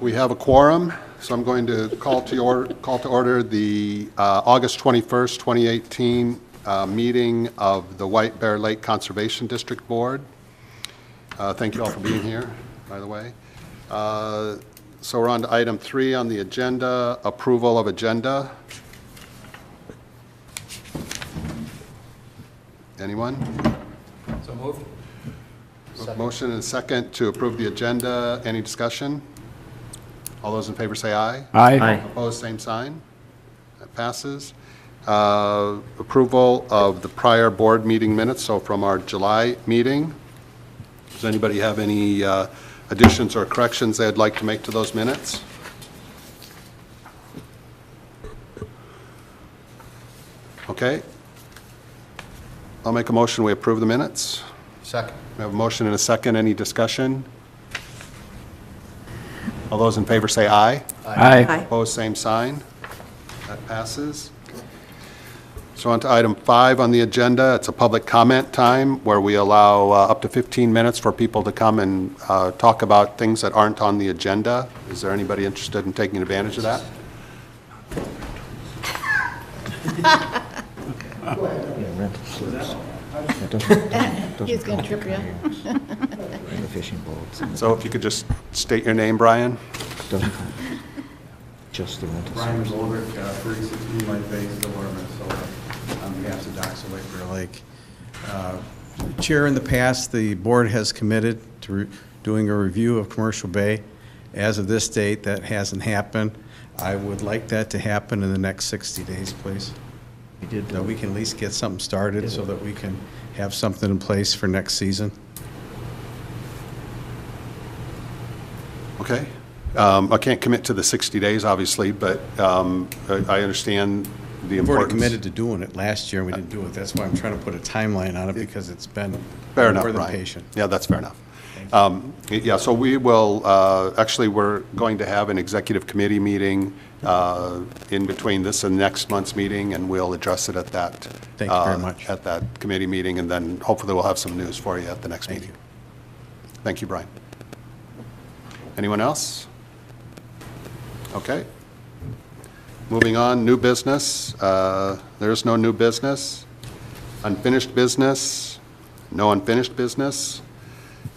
We have a quorum, so I'm going to call to order the August 21st, 2018 meeting of the White Bear Lake Conservation District Board. Thank you all for being here, by the way. So we're on to item 3 on the agenda, approval of agenda. Anyone? So moved. Motion and a second to approve the agenda. Any discussion? All those in favor say aye. Aye. Opposed, same sign. That passes. Approval of the prior board meeting minutes, so from our July meeting. Does anybody have any additions or corrections they'd like to make to those minutes? Okay. I'll make a motion, we approve the minutes. Second. We have a motion and a second. Any discussion? All those in favor say aye. Aye. Opposed, same sign. That passes. So on to item 5 on the agenda. It's a public comment time where we allow up to 15 minutes for people to come and talk about things that aren't on the agenda. Is there anybody interested in taking advantage of that? He's going to trip you. The fishing boats. So if you could just state your name, Brian. Just the rental. Brian Goldrick, 3016 White Bay, Stillwater, Minnesota, on behalf of Docks of White Bear Lake. Chair, in the past, the board has committed to doing a review of Commercial Bay. As of this date, that hasn't happened. I would like that to happen in the next 60 days, please. We did. That we can at least get something started so that we can have something in place for next season. Okay. I can't commit to the 60 days, obviously, but I understand the We've already importance. committed to doing it last year, and we didn't do it. That's why I'm trying to put a timeline on it, because it's been Fair enough, more than Brian. patient. Yeah, that's fair enough. Yeah, so we will, actually, we're going to have an executive committee meeting in between this and next month's meeting, and we'll address it at that. Thank you very much. At that committee meeting, and then hopefully we'll have some news for you at the next Thank meeting. Thank you, Brian. Anyone else? Okay. Moving on, new business. There's no new business. Unfinished business, no unfinished business.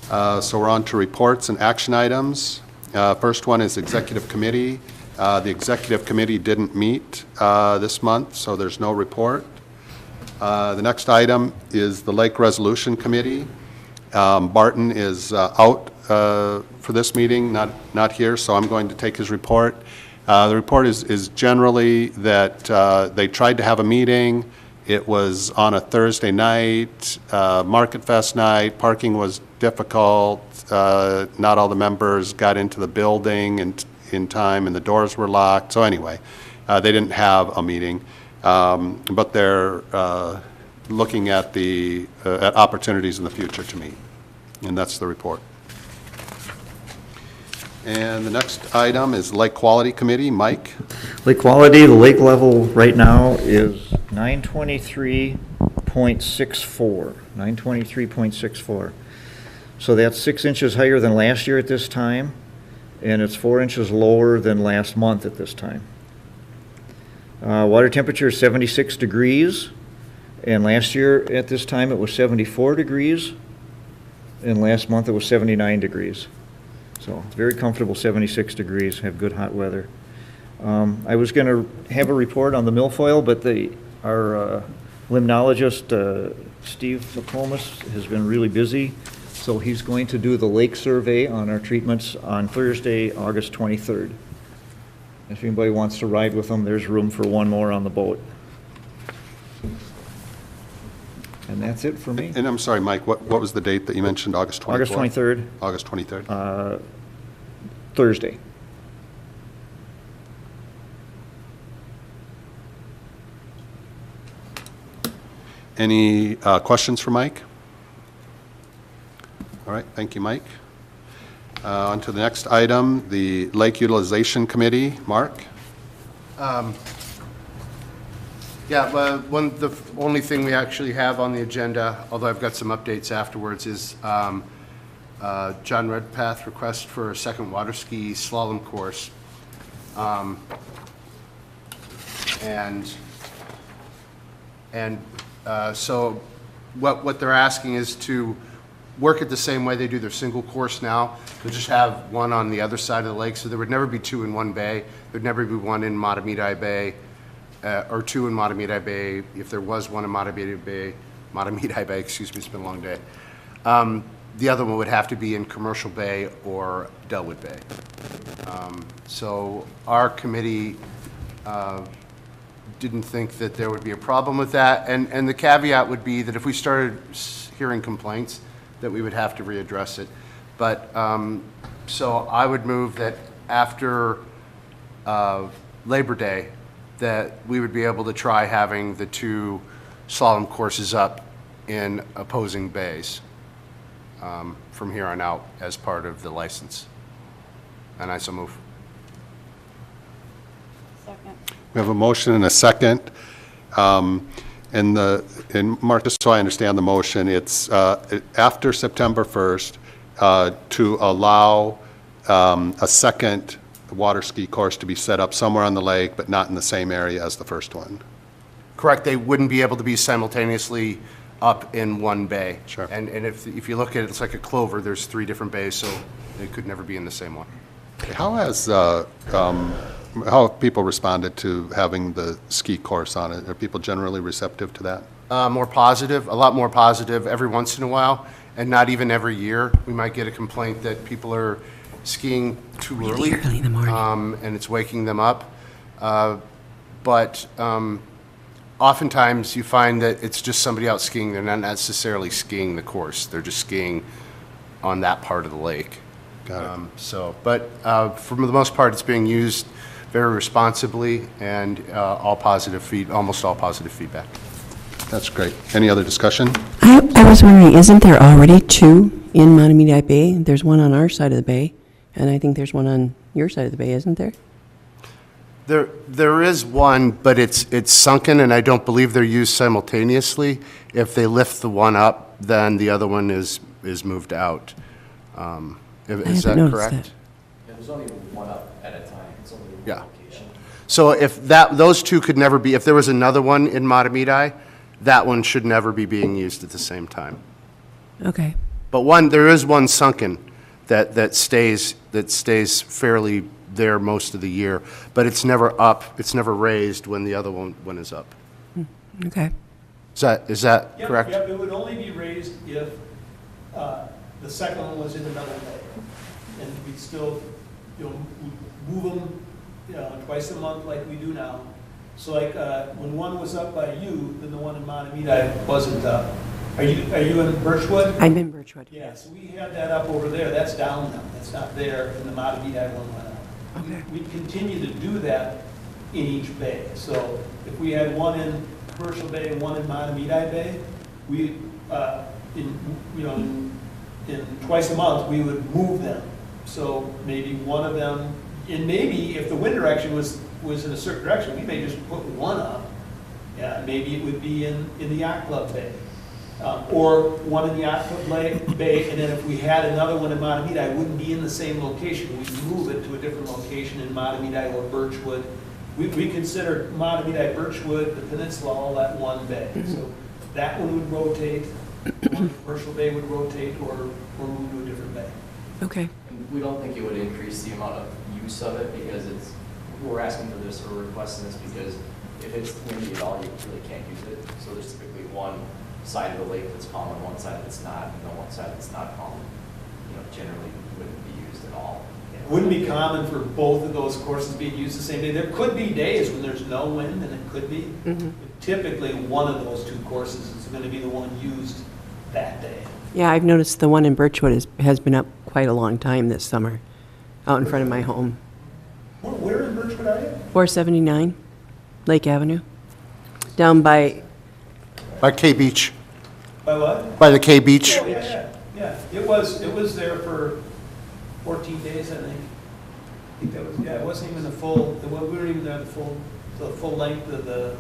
So we're on to reports and action items. First one is executive committee. The executive committee didn't meet this month, so there's no report. The next item is the Lake Resolution Committee. Barton is out for this meeting, not here, so I'm going to take his report. The report is generally that they tried to have a meeting. It was on a Thursday night, Market Fest night. Parking was difficult. Not all the members got into the building in time, and the doors were locked. So anyway, they didn't have a meeting, but they're looking at at opportunities in the future to meet, and that's the report. And the next item is Lake Quality Committee. Mike? Lake quality, the lake level right now is 923.64. 923.64. So that's 6 inches higher than last year at this time, and it's 4 inches lower than last month at this time. Water temperature is 76 degrees, and last year at this time it was 74 degrees, and last month it was 79 degrees. So it's very comfortable, 76 degrees, have good hot weather. I was going to have a report on the milfoil, but our limnologist, Steve McComas, has been really busy, so he's going to do the lake survey on our treatments on Thursday, August 23rd. If anybody wants to ride with him, there's room for one more on the boat. And that's it for me. And I'm sorry, Mike, what was the date that you mentioned, August 24th? August 23rd, August 23rd? Thursday. Any questions for Mike? All right, thank you, Mike. On to the next item, the Lake Utilization Committee. Mark? Yeah, the only thing we actually have on the agenda, although I've got some updates afterwards, is John Redpath request for a second water ski slalom course. So what they're asking is to work it the same way they do their single course now. They'll just have one on the other side of the lake, so there would never be two in one bay. There'd never be one in Matamidi Bay, or two in Matamidi Bay. If there was one in Matamidi Bay, excuse me, it's been a long day. The other one would have to be in Commercial Bay or Delwood Bay. So our committee didn't think that there would be a problem with that. And the caveat would be that if we started hearing complaints, that we would have to readdress it. But, so I would move that after Labor Day, that we would be able to try having the two slalom courses up in opposing bays from here on out as part of the license. And I so move. Second. We have a motion and a second. And Mark, just so I understand the motion, it's after September 1st to allow a second water ski course to be set up somewhere on the lake, but not in the same area as the first one. Correct, they wouldn't be able to be simultaneously up in one bay. Sure. And if you look at it, it's like a clover, there's 3 different bays, so they could never be in the same one. How have people responded to having the ski course on it? Are people generally receptive to that? More positive, a lot more positive every once in a while, and not even every year. We might get a complaint that people are skiing too early, in the morning. and it's waking them up. But oftentimes you find that it's just somebody out skiing. They're not necessarily skiing the course. They're just skiing on that part of the lake. Got it. But for the most part, it's being used very responsibly, and almost all positive feedback. That's great. Any other discussion? I was wondering, isn't there already 2 in Matamidi Bay? There's one on our side of the bay, and I think there's one on your side of the bay, isn't there? There is one, but it's sunken, and I don't believe they're used simultaneously. If they lift the one up, then the other one is moved out. Is that haven't noticed correct? that. Yeah, there's only one up at a time. It's only one Yeah. location. So if those two could never be, if there was another one in Matamidi, that one should never be being used at the same time. Okay. But there is one sunken that stays fairly there most of the year, but it's never up, it's never raised when the other one is up. Okay. Is that Yep, correct? Yep, it would only be raised if the second one was in another bay. And we'd still, move them, twice a month like we do now. So like, when one was up by you, then the one in Matamidi wasn't up. Are you in Birchwood? I'm in Birchwood. Yeah, so we had that up over there, that's down now, that's not there, and the Matamidi one went up. Okay. We continue to do that in each bay. So if we had one in Commercial Bay and one in Matamidi Bay, we, in twice a month, we would move them. So maybe one of them, and maybe if the wind direction was in a certain direction, we may just put one up. Yeah, maybe it would be in the Yacht Club Bay. Or one in the Yacht Club Bay, and then if we had another one in Matamidi, I wouldn't be in the same location. We'd move it to a different location in Matamidi or Birchwood. We consider Matamidi, Birchwood, the peninsula, all that one bay. So that one would rotate, one Commercial Bay would rotate, or move to a different bay. Okay. And we don't think it would increase the amount of use of it because we're asking for this or requesting this because if it's windy at all, you really can't use it. So there's typically one side of the lake that's calm and one side that's not, and the one side that's not calm, generally wouldn't be used at all. It wouldn't be common for both of those courses being used the same day. There could be days when there's no wind, and it could be. Mm-hmm. But typically, one of those 2 courses is going to be the one used that day. Yeah, I've noticed the one in Birchwood has been up quite a long time this summer, out in front of my home. Where in Birchwood are you? 479 Lake Avenue, down by, By K Beach, By what? by the K Beach. Oh, yeah. It was there for 14 days, I think. I think that was, it wasn't even the full, we weren't even there the full length of the,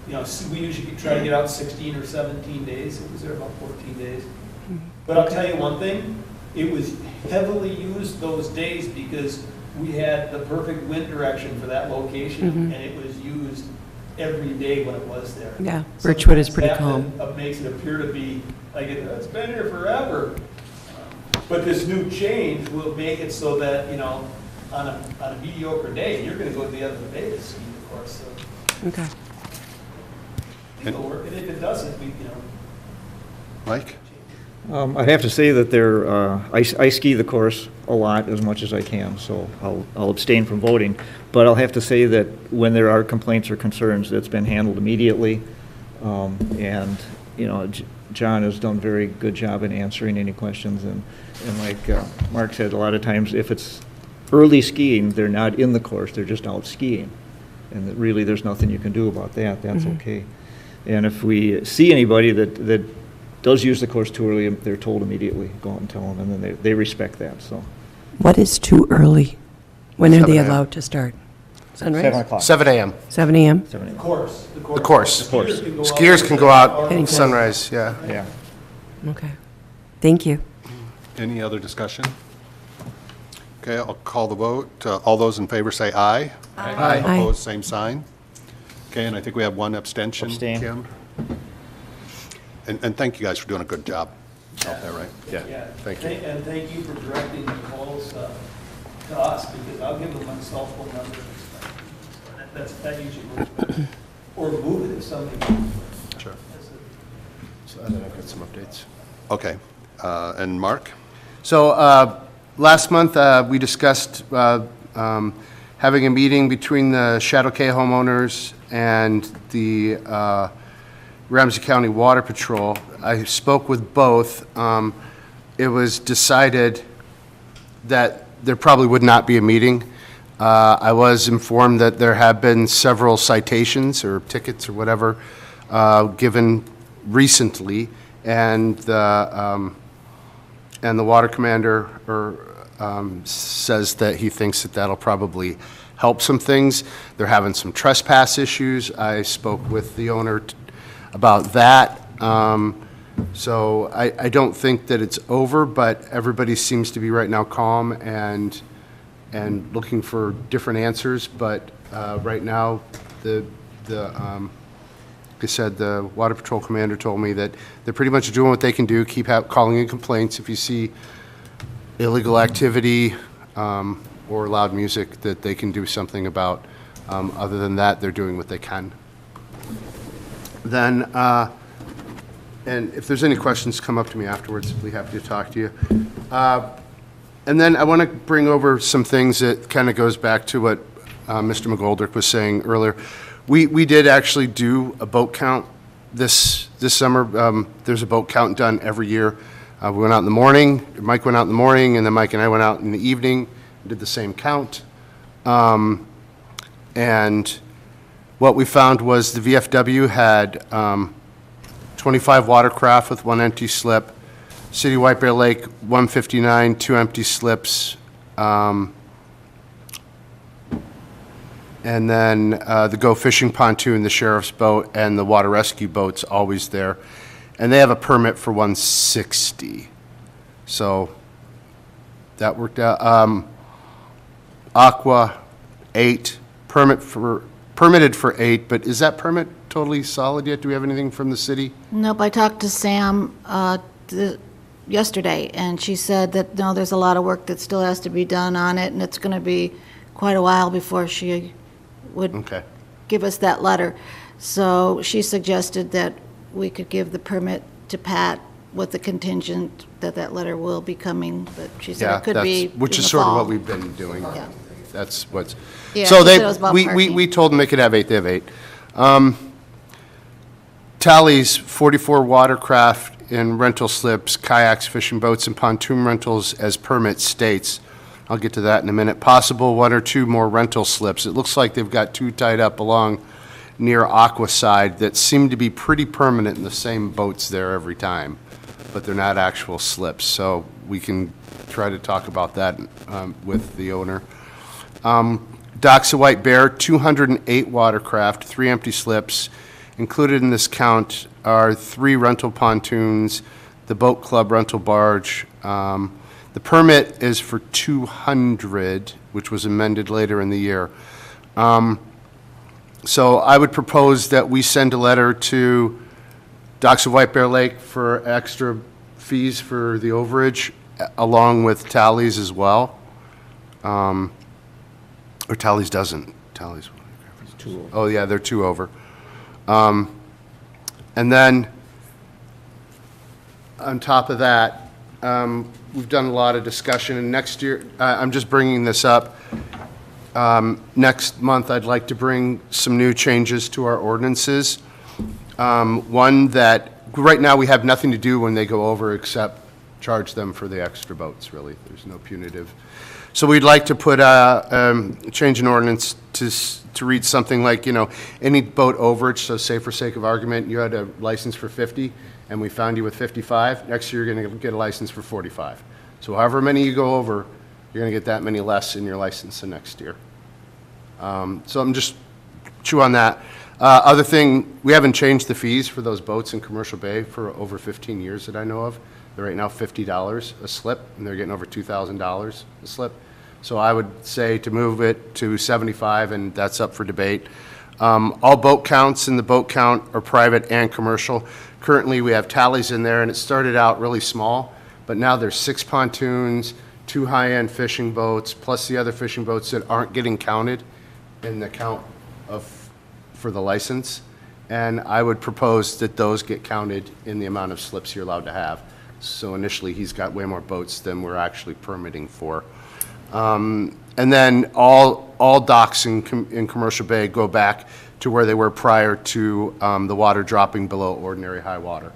we usually try to get out 16 or 17 days. It was there about 14 days. But I'll tell you one thing, it was heavily used those days because we had the perfect wind direction for that location, and it was used every day when it was there. Yeah, Birchwood is Sometimes pretty that calm. makes it appear to be like it's been here forever. But this new change will make it so that, you know, on a mediocre day, you're gonna go to the end of the bay to ski, of course, so. Okay. I think it'll work, and if it doesn't, we, you know. Mike? I'd have to say that they're, I ski the course a lot, as much as I can, so I'll abstain from voting. But I'll have to say that when there are complaints or concerns, that's been handled immediately. And, you know, John has done a very good job in answering any questions. And like Mark said, a lot of times if it's early skiing, they're not in the course, they're just out skiing. And that really, there's nothing you can do about that, that's okay. And if we see anybody that does use the course too early, they're told immediately, go out and tell them, and then they respect that, so. What is too early? When are 7 they a.m. allowed to start? Sunrise? 7 o'clock. 7 a.m. 7 a.m.? 7 a.m. The course. The course. Skiers Skiers can go out Anytime. sunrise, yeah. Yeah. Okay. Thank you. Any other discussion? Okay, I'll call the vote. All those in favor say aye. Aye. Opposed, same sign. Okay, and I think we have one abstention. Abstain. Kim? And thank you guys for doing a good job out there, right? Yeah. Thank you. And thank you for directing the calls to us, because I'll give them my cell phone number. That usually works better. Or move it if somebody. Sure. So then I've got some updates. Okay, and Mark? So last month, we discussed having a meeting between the Shadow Cay homeowners and the Ramsey County Water Patrol. I spoke with both. It was decided that there probably would not be a meeting. I was informed that there have been several citations or tickets or whatever given recently, and the water commander says that he thinks that that'll probably help some things. They're having some trespass issues. I spoke with the owner about that. So I don't think that it's over, but everybody seems to be right now calm and looking for different answers. But right now, like I said, the Water Patrol commander told me that they're pretty much doing what they can do, keep calling in complaints if you see illegal activity or loud music that they can do something about. Other than that, they're doing what they can. Then, and if there's any questions, come up to me afterwards. I'll be happy to talk to you. And then I want to bring over some things that kind of goes back to what Mr. McGoldrick was saying earlier. We did actually do a boat count this summer. There's a boat count done every year. We went out in the morning. Mike went out in the morning, and then Mike and I went out in the evening and did the same count. And what we found was the VFW had 25 watercraft with 1 empty slip. City White Bear Lake, 159, 2 empty slips. And then the Go Fishing pontoon, the sheriff's boat, and the water rescue boat's always there. And they have a permit for 160. So that worked out. Aqua, 8. Permitted for 8, but is that permit totally solid yet? Do we have anything from the city? Nope, I talked to Sam yesterday, and she said that, no, there's a lot of work that still has to be done on it, and it's going to be quite a while before she would Okay. give us that letter. So she suggested that we could give the permit to Pat with the contingent that that letter will be coming, but she said Yeah, it could be which in is the sort of fall. what we've been doing. Yeah. That's what's, Yeah, so she they, said it was about we parking. told them they could have 8, they have 8. Tallies, 44 watercraft in rental slips, kayaks, fishing boats, and pontoon rentals as permit states. I'll get to that in a minute. Possible 1 or 2 more rental slips. It looks like they've got 2 tied up along near Aqua side that seem to be pretty permanent in the same boats there every time, but they're not actual slips. So we can try to talk about that with the owner. Docks of White Bear, 208 watercraft, 3 empty slips. Included in this count are 3 rental pontoons, the boat club rental barge, The permit is for 200, which was amended later in the year. So I would propose that we send a letter to Docks of White Bear Lake for extra fees for the overage, along with Tallies as well. Or Tallies doesn't. Tallies. Oh, yeah, they're 2 over. And then, on top of that, we've done a lot of discussion, and next year, I'm just bringing this up. Next month, I'd like to bring some new changes to our ordinances. One that, right now, we have nothing to do when they go over except charge them for the extra boats, really. There's no punitive. So we'd like to put change an ordinance to read something like, any boat overage, so say for sake of argument, you had a license for 50, and we found you with 55, next year you're going to get a license for 45. So however many you go over, you're going to get that many less in your license the next year. So I'm just chew on that. Other thing, we haven't changed the fees for those boats in Commercial Bay for over 15 years that I know of. They're right now $50 a slip, and they're getting over $2,000 a slip. So I would say to move it to 75, and that's up for debate. All boat counts in the boat count are private and commercial. Currently, we have Tallies in there, and it started out really small, but now there's 6 pontoons, 2 high-end fishing boats, plus the other fishing boats that aren't getting counted in the count for the license. And I would propose that those get counted in the amount of slips you're allowed to have. So initially, he's got way more boats than we're actually permitting for. And then all docks in Commercial Bay go back to where they were prior to the water dropping below ordinary high water.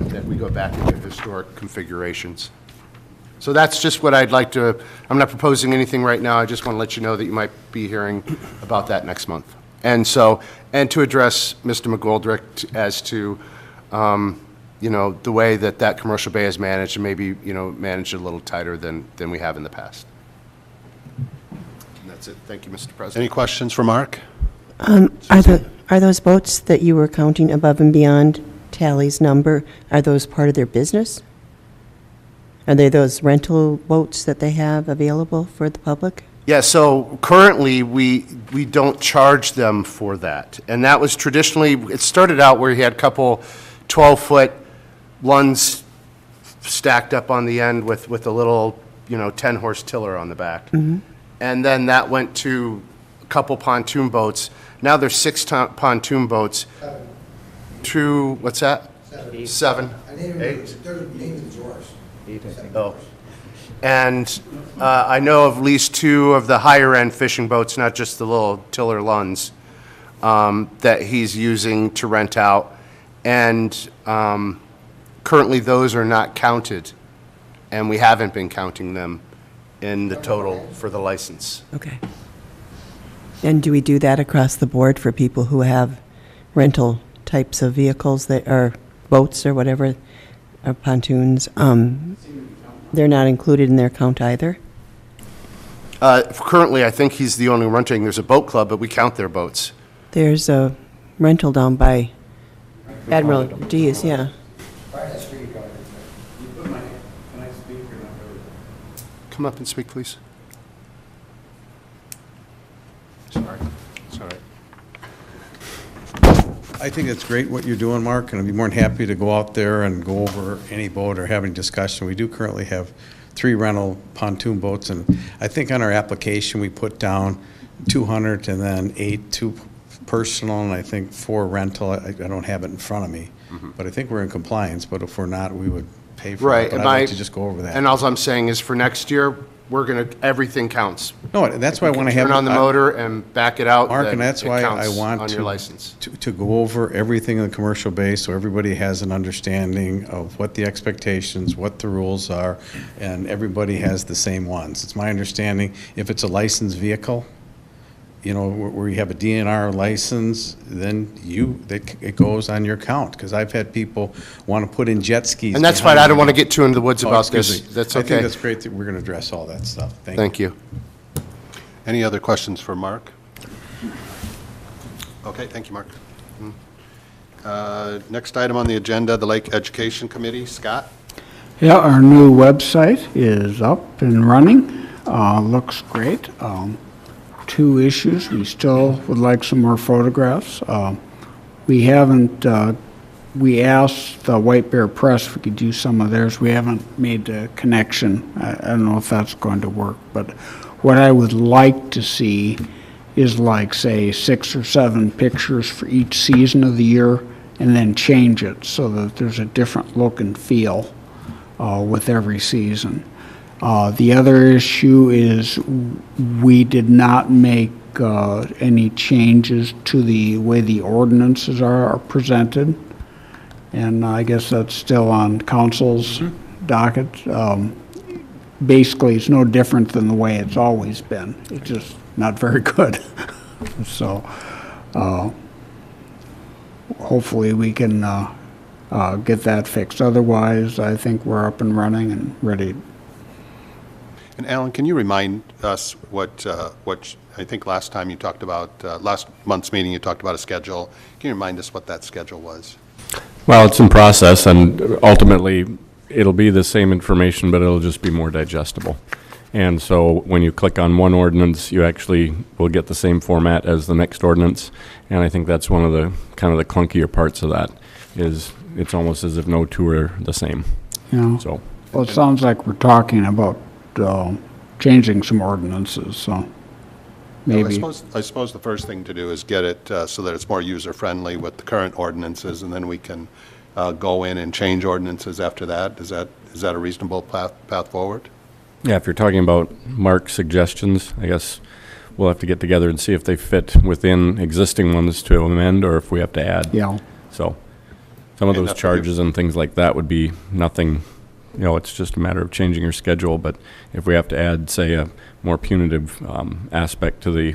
That we go back into historic configurations. So that's just what I'd like to, I'm not proposing anything right now, I just want to let you know that you might be hearing about that next month. And so, and to address Mr. McGoldrick as to, the way that Commercial Bay is managed, and maybe, managed a little tighter than we have in the past. And that's it. Thank you, Mr. President. Any questions for Mark? Are those boats that you were counting above and beyond Tally's number, are those part of their business? Are they those rental boats that they have available for the public? Yeah, so currently, we don't charge them for that. And that was traditionally, it started out where you had a couple 12-foot Lunds stacked up on the end with a little, 10-horse tiller on the back. Mm-hmm. And then that went to a couple pontoon boats. Now there's 6 pontoon boats. 2, what's that? 7. 8. Oh. And I know of at least 2 of the higher-end fishing boats, not just the little tiller Lunds, that he's using to rent out. And currently, those are not counted, and we haven't been counting them in the total for the license. Okay. And do we do that across the board for people who have rental types of vehicles that are boats or whatever, or pontoons? They're not included in their count either? Currently, I think he's the only renting. There's a boat club, but we count their boats. There's a rental down by Admiral D's, yeah. Come up and speak, please. Sorry. It's all right. I think it's great what you're doing, Mark, and I'd be more than happy to go out there and go over any boat or have any discussion. We do currently have 3 rental pontoon boats, and I think on our application, we put down 200 and then 8 2 personal, and I think 4 rental. I don't have it in front of me, but I think we're in compliance, but if we're not, we would pay for Right. it. But I'd like to just go over that. And all I'm saying is for next year, everything counts. No, that's why I want to have. Turn on the motor and back it out. Mark, then and that's it why counts I want on your license. to go over everything in the Commercial Bay so everybody has an understanding of what the expectations, what the rules are, and everybody has the same ones. It's my understanding, if it's a licensed vehicle, where you have a DNR license, then it goes on your count. Because I've had people want to put in jet skis. And that's fine. I don't want to get too into the woods about this. That's okay. I think that's great that we're going to address all that stuff. Thank you. Any other questions for Mark? Okay, thank you, Mark. Next item on the agenda, the Lake Education Committee. Scott? Yeah, our new website is up and running. Looks great. 2 issues. We still would like some more photographs. We haven't, we asked the White Bear Press if we could do some of theirs. We haven't made the connection. I don't know if that's going to work, but what I would like to see is like, say, 6 or 7 pictures for each season of the year, and then change it so that there's a different look and feel with every season. The other issue is we did not make any changes to the way the ordinances are presented, and I guess that's still on council's docket. Basically, it's no different than the way it's always been. It's just not very good. So hopefully we can get that fixed. Otherwise, I think we're up and running and ready. And Alan, can you remind us what I think last time you talked about, last month's meeting, you talked about a schedule. Can you remind us what that schedule was? Well, it's in process, and ultimately, it'll be the same information, but it'll just be more digestible. And so when you click on one ordinance, you actually will get the same format as the next ordinance. And I think that's one of the kind of the clunkier parts of that, is it's almost as if no 2 are the same. Yeah. So, Well, it sounds like we're talking about changing some ordinances, so Well, maybe. I suppose the first thing to do is get it so that it's more user-friendly with the current ordinances, and then we can go in and change ordinances after that. Is that a reasonable path forward? yeah, if you're talking about Mark's suggestions, I guess we'll have to get together and see if they fit within existing ones to amend, or if we have to add. Yeah. So some of And those that's- charges and things like that would be nothing, it's just a matter of changing your schedule. But if we have to add, say, a more punitive aspect to the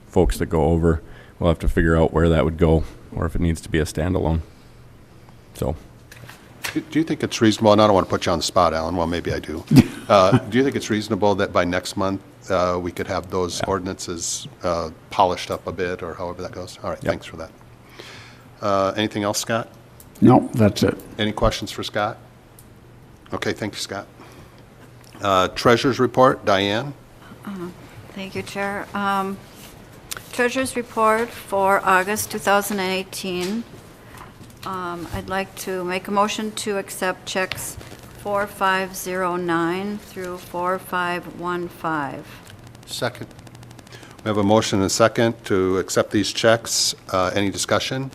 folks that go over, we'll have to figure out where that would go, or if it needs to be a standalone. So, Do you think it's reasonable, and I don't want to put you on the spot, Alan, well, maybe I do. Do you think it's reasonable that by next month, we could have those ordinances polished up a bit, or however that goes? All right, thanks for that. Anything else, Scott? No, that's it. Any questions for Scott? Okay, thank you, Scott. Treasurer's report, Diane? Thank you, Chair. Treasurer's report for August 2018. I'd like to make a motion to accept checks 4509 through 4515. Second. We have a motion and a second to accept these checks. Any discussion?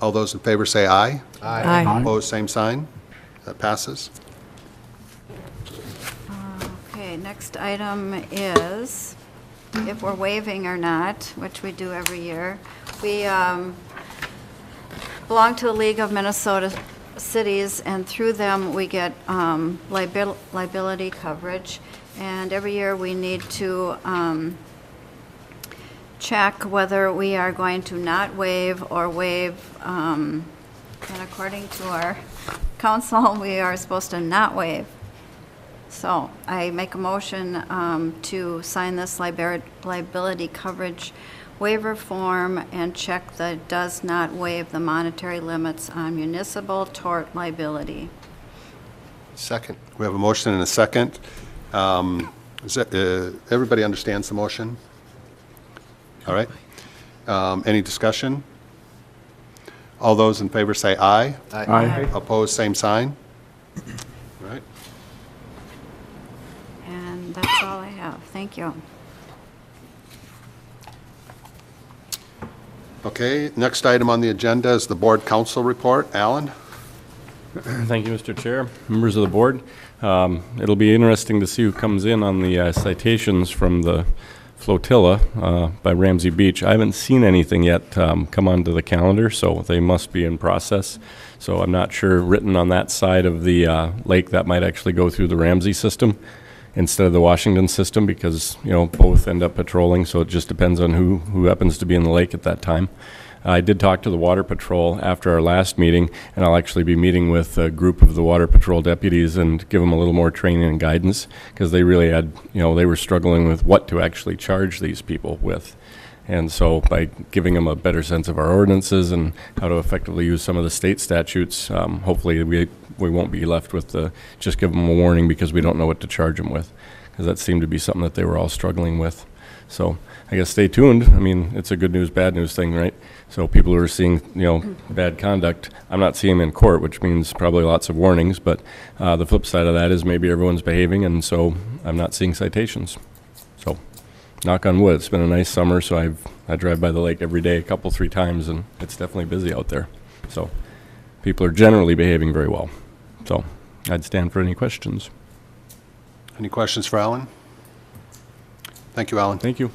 All those in favor say aye. Aye. Opposed, same sign. That passes. Okay, next item is if we're waiving or not, which we do every year. We belong to the League of Minnesota Cities, and through them, we get liability coverage. And every year, we need to check whether we are going to not waive or waive. And according to our council, we are supposed to not waive. So I make a motion to sign this liability coverage waiver form and check that it does not waive the monetary limits on municipal tort liability. Second. We have a motion and a second. Everybody understands the motion? All right. Any discussion? All those in favor say aye. Aye. Opposed, same sign. All right. And that's all I have. Thank you. Okay, next item on the agenda is the board council report. Alan? thank you, Mr. Chair, members of the board. It'll be interesting to see who comes in on the citations from the flotilla by Ramsey Beach. I haven't seen anything yet come onto the calendar, so they must be in process. So I'm not sure, written on that side of the lake, that might actually go through the Ramsey system instead of the Washington system, because both end up patrolling, so it just depends on who happens to be in the lake at that time. I did talk to the Water Patrol after our last meeting, and I'll actually be meeting with a group of the Water Patrol deputies and give them a little more training and guidance, because they really had, they were struggling with what to actually charge these people with. And so by giving them a better sense of our ordinances and how to effectively use some of the state statutes, hopefully we won't be left with just give them a warning because we don't know what to charge them with, because that seemed to be something that they were all struggling with. So I guess stay tuned. I mean, it's a good news, bad news thing, right? So people who are seeing, bad conduct, I'm not seeing them in court, which means probably lots of warnings, but the flip side of that is maybe everyone's behaving, and so I'm not seeing citations. So knock on wood, it's been a nice summer, so I drive by the lake every day, 3 times, and it's definitely busy out there. So people are generally behaving very well. So I'd stand for any questions. Any questions for Alan? Thank you, Alan. Thank you.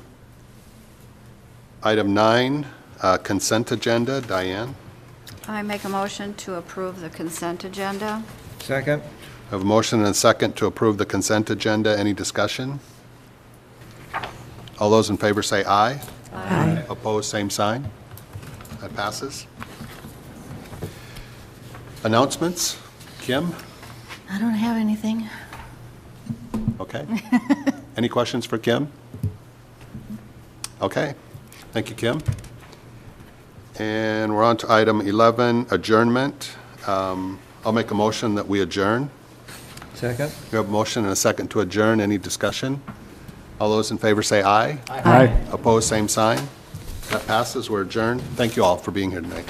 Item 9, consent agenda. Diane? I make a motion to approve the consent agenda. Second? I have a motion and a second to approve the consent agenda. Any discussion? All those in favor say aye. Aye. Opposed, same sign. That passes. Announcements? Kim? I don't have anything. Okay. Any questions for Kim? Okay. Thank you, Kim. And we're on to item 11, adjournment. I'll make a motion that we adjourn. Second? We have a motion and a second to adjourn. Any discussion? All those in favor say aye. Aye. Opposed, same sign. That passes. We're adjourned. Thank you all for being here tonight.